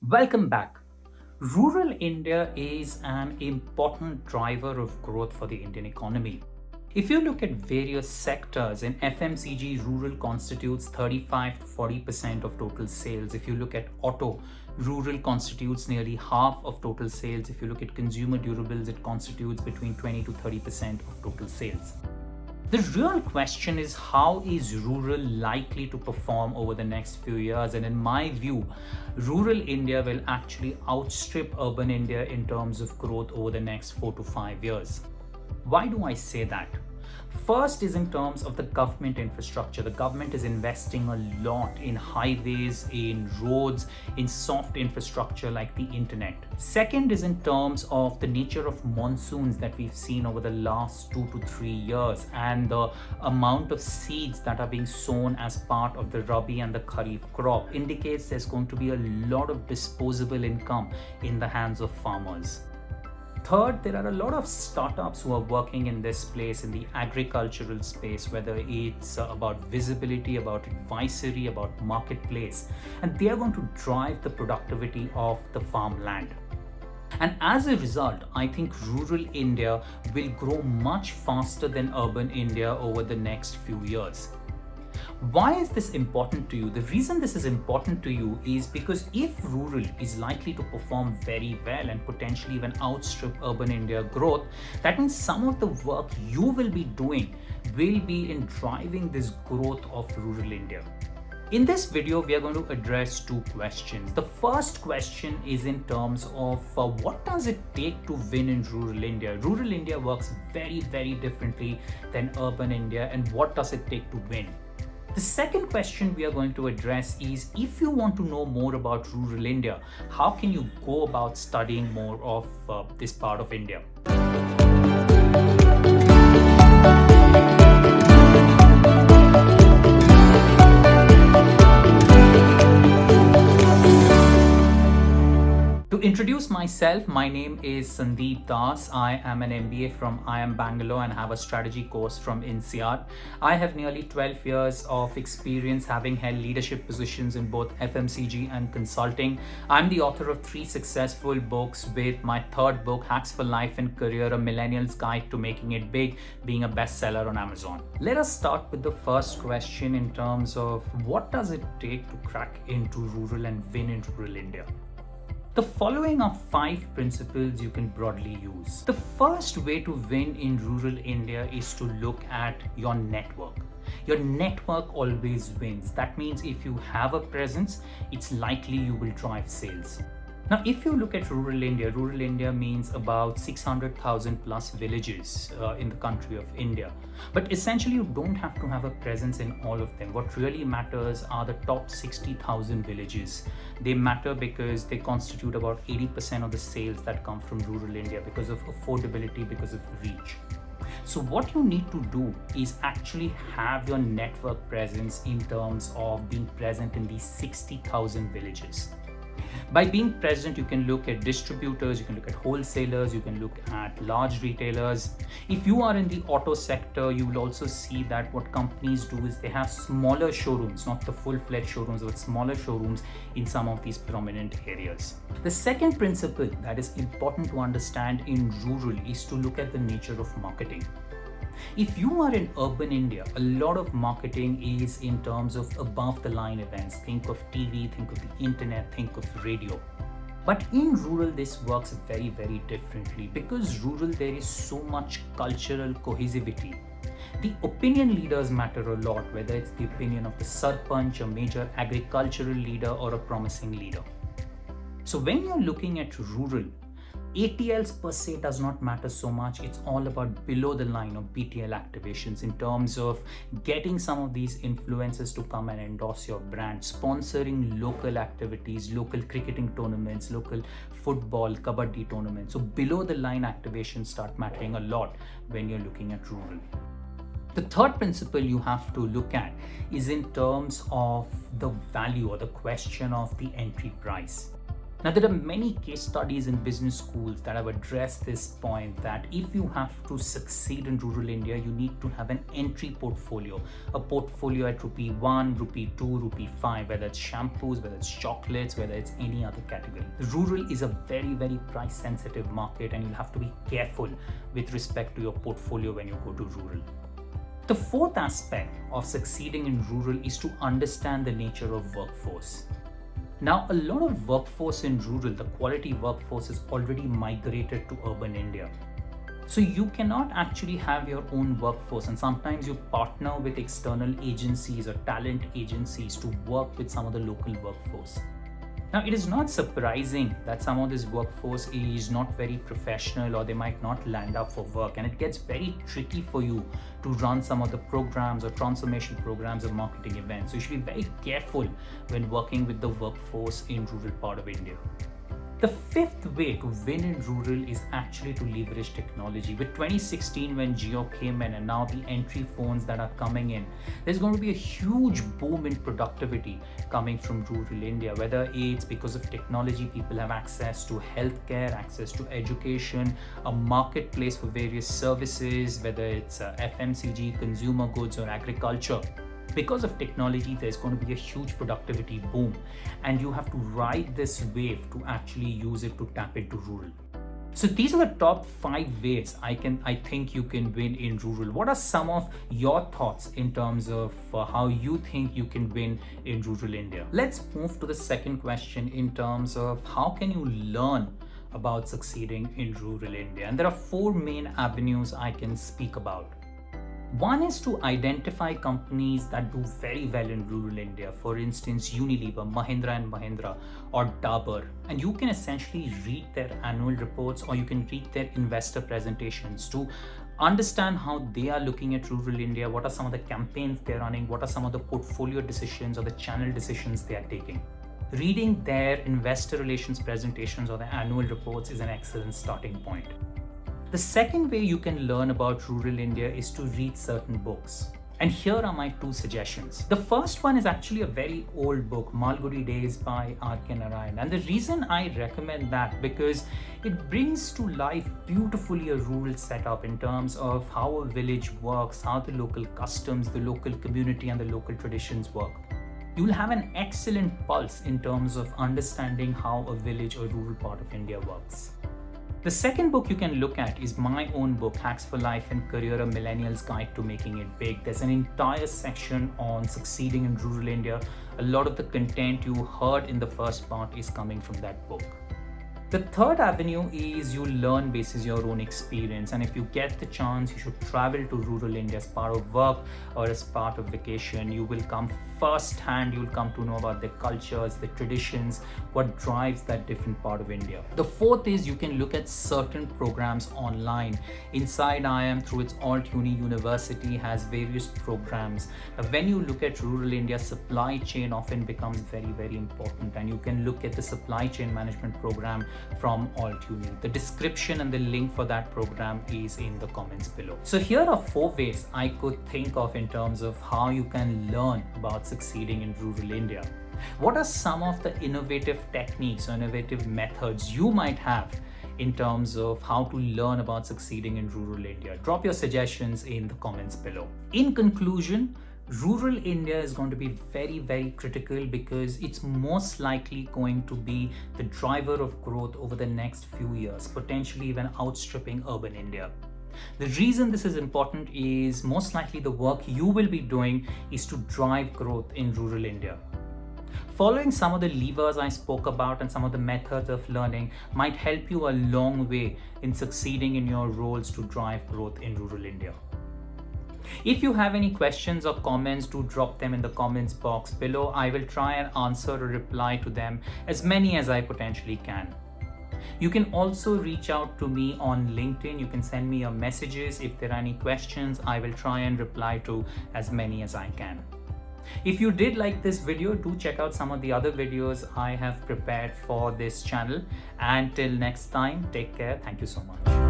Welcome back. Rural India is an important driver of growth for the Indian economy. If you look at various sectors, in FMCG, rural constitutes 35 to 40% of total sales. If you look at auto, rural constitutes nearly half of total sales. If you look at consumer durables, it constitutes between 20 to 30% of total sales. The real question is, how is rural likely to perform over the next few years? And in my view, rural India will actually outstrip urban India in terms of growth over the next 4 to 5 years. Why do I say that? First is in terms of the government infrastructure. The government is investing a lot in highways, in roads, in soft infrastructure like the internet. Second is in terms of the nature of monsoons that we've seen over the last 2 to 3 years and the amount of seeds that are being sown as part of the Rabi and the Kharif crop indicates there's going to be a lot of disposable income in the hands of farmers. Third, there are a lot of startups who are working in this place, in the agricultural space, whether it's about visibility, about advisory, about marketplace, and they are going to drive the productivity of the farmland. And as a result, I think rural India will grow much faster than urban India over the next few years. Why is this important to you? The reason this is important to you is because if rural is likely to perform very well and potentially even outstrip urban India growth, that means some of the work you will be doing will be in driving this growth of rural India. In this video, we are going to address two questions. The first question is in terms of what does it take to win in rural India? Rural India works very, very differently than urban India, and what does it take to win? The second question we are going to address is, if you want to know more about rural India, how can you go about studying more of this part of India? To introduce myself, my name is Sandeep Das. I am an MBA from IIM Bangalore and have a strategy course from INSEAD. I have nearly 12 years of experience having held leadership positions in both FMCG and consulting. I'm the author of 3 successful books, with my third book, Hacks for Life and Career, a Millennial's Guide to Making It Big, being a bestseller on Amazon. Let us start with the first question in terms of what does it take to crack into rural and win in rural India? The following are 5 principles you can broadly use. The first way to win in rural India is to look at your network. Your network always wins. That means if you have a presence, it's likely you will drive sales. Now, if you look at rural India means about 600,000 plus villages in the country of India. But essentially, you don't have to have a presence in all of them. What really matters are the top 60,000 villages. They matter because they constitute about 80% of the sales that come from rural India because of affordability, because of reach. So what you need to do is actually have your network presence in terms of being present in these 60,000 villages. By being present, you can look at distributors, you can look at wholesalers, you can look at large retailers. If you are in the auto sector, you will also see that what companies do is they have smaller showrooms, not the full-fledged showrooms, but smaller showrooms in some of these prominent areas. The second principle that is important to understand in rural is to look at the nature of marketing. If you are in urban India, a lot of marketing is in terms of above the line events. Think of TV, think of the internet, think of radio. But in rural, this works very, very differently, because rural, there is so much cultural cohesivity. The opinion leaders matter a lot, whether it's the opinion of the sarpanch, a major agricultural leader, or a promising leader. So when you're looking at rural, ATLs per se does not matter so much. It's all about below the line of BTL activations in terms of getting some of these influencers to come and endorse your brand, sponsoring local activities, local cricketing tournaments, local football, kabaddi tournaments. So below the line activations start mattering a lot when you're looking at rural. The third principle you have to look at is in terms of the value, or the question of the entry price. Now, there are many case studies in business schools that have addressed this point that if you have to succeed in rural India, you need to have an entry portfolio, a portfolio at rupee 1, rupee 2, rupee 5, whether it's shampoos, whether it's chocolates, whether it's any other category. The rural is a very, very price sensitive market, and you'll have to be careful with respect to your portfolio when you go to rural. The fourth aspect of succeeding in rural is to understand the nature of workforce. Now, a lot of workforce in rural, the quality workforce is already migrated to urban India. So you cannot actually have your own workforce, and sometimes you partner with external agencies or talent agencies to work with some of the local workforce. Now, it is not surprising that some of this workforce is not very professional or they might not land up for work, and it gets very tricky for you to run some of the programs or transformation programs or marketing events. So you should be very careful when working with the workforce in rural part of India. The fifth way to win in rural is actually to leverage technology. With 2016 when Jio came in and now the entry phones that are coming in, there's going to be a huge boom in productivity coming from rural India, whether it's because of technology, people have access to healthcare, access to education, a marketplace for various services, whether it's FMCG, consumer goods or agriculture. Because of technology, there's going to be a huge productivity boom, and you have to ride this wave to actually use it to tap into rural. So these are the top 5 ways I think you can win in rural. What are some of your thoughts in terms of how you think you can win in rural India? Let's move to the second question in terms of how can you learn about succeeding in rural India? And there are 4 main avenues I can speak about. One is to identify companies that do very well in rural India. For instance, Unilever, Mahindra and Mahindra or Dabur. And you can essentially read their annual reports or you can read their investor presentations to understand how they are looking at rural India, what are some of the campaigns they're running, what are some of the portfolio decisions or the channel decisions they are taking. Reading their investor relations presentations or the annual reports is an excellent starting point. The second way you can learn about rural India is to read certain books. And here are my 2 suggestions. The first one is actually a very old book, Malgudi Days by R.K. Narayan. And the reason I recommend that because it brings to life beautifully a rural setup in terms of how a village works, how the local customs, the local community and the local traditions work. You'll have an excellent pulse in terms of understanding how a village or rural part of India works. The second book you can look at is my own book, Hacks for Life and Career, a Millennial's Guide to Making It Big. There's an entire section on succeeding in rural India. A lot of the content you heard in the first part is coming from that book. The third avenue is you learn basis your own experience, and if you get the chance, you should travel to rural India as part of work or as part of vacation. You will come first hand, you'll come to know about the cultures, the traditions, what drives that different part of India. The fourth is you can look at certain programs online. Inside IIM, through its Alt Uni University, has various programs. When you look at rural India, supply chain often becomes very, very important, and you can look at the supply chain management program from Alt Uni. The description and the link for that program is in the comments below. So here are 4 ways I could think of in terms of how you can learn about succeeding in rural India. What are some of the innovative techniques or innovative methods you might have in terms of how to learn about succeeding in rural India? Drop your suggestions in the comments below. In conclusion, rural India is going to be very, very critical because it's most likely going to be the driver of growth over the next few years, potentially even outstripping urban India. The reason this is important is most likely the work you will be doing is to drive growth in rural India. Following some of the levers I spoke about and some of the methods of learning might help you a long way in succeeding in your roles to drive growth in rural India. If you have any questions or comments, do drop them in the comments box below. I will try and answer or reply to them, as many as I potentially can. You can also reach out to me on LinkedIn. You can send me your messages. If there are any questions, I will try and reply to as many as I can. If you did like this video, do check out some of the other videos I have prepared for this channel. And till next time, take care. Thank you so much.